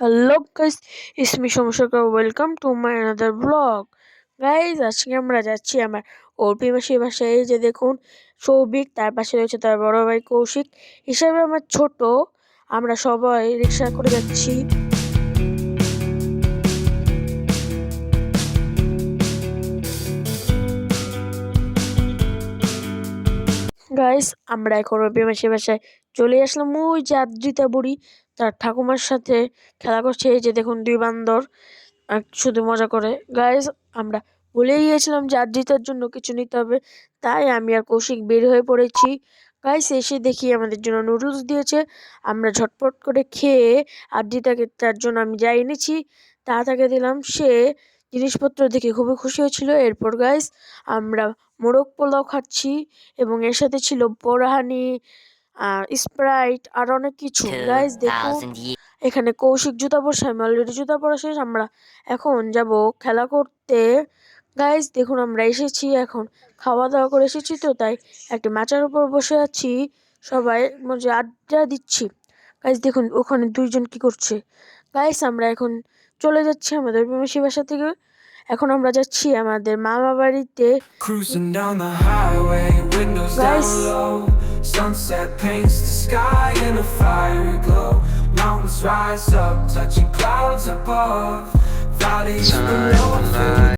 Hello guys, ইসমি সমস্যা welcome to my another blog. Guys, আজকে আমরা যাচ্ছি আমার অর্পি মাসির বাসায়। এই যে দেখুন, সৌভিক, তার পাশে রয়েছে তার বড় ভাই কৌশিক, হিসাবে আমার ছোট। আমরা সবাই রিক্সা করে যাচ্ছি। গাইস, আমরা এখন অর্পি মাসির বাসায় চলে আসলাম। ওই যে আদ্রিতা বুড়ি তার ঠাকুমার সাথে খেলা করছে। এই যে দেখুন, দুই বান্দর শুধু মজা করে। গাইস, আমরা ভুলেই গিয়েছিলাম যে আদ্রিতার জন্য কিছু নিতে হবে, তাই আমি আর কৌশিক বের হয়ে পড়েছি। গাইস, এসে দেখি আমাদের জন্য নুডলস দিয়েছে। আমরা ঝটপট করে খেয়ে আদ্রিতাকে, তার জন্য আমি যা এনেছি তা তাকে দিলাম। সে জিনিসপত্র দেখে খুবই খুশি হয়েছিল। এরপর গাইস, আমরা মোরগ পোলাও খাচ্ছি এবং এর সাথে ছিল বোরহানি, স্প্রাইট আর অনেক কিছু। গাইস দেখুন, এখানে কৌশিক জুতা পরছে, আমি অলরেডি জুতা পরা শেষ। আমরা এখন যাব খেলা করতে। গাইস দেখুন, আমরা এসেছি, এখন খাওয়া দাওয়া করে এসেছি, তো তাই একটা মাচার উপর বসে আছি, সবাই মজা আড্ডা দিচ্ছি। গাইস দেখুন, ওখানে দুইজন কি করছে। গাইস, আমরা এখন চলে যাচ্ছি আমাদের মেশি বাসা থেকে। এখন আমরা যাচ্ছি আমাদের মামা বাড়িতে। Cruising down the highway, windows down low. Sunset paints the sky in a fiery glow. Mountains rise up, touching clouds above. Valleys below.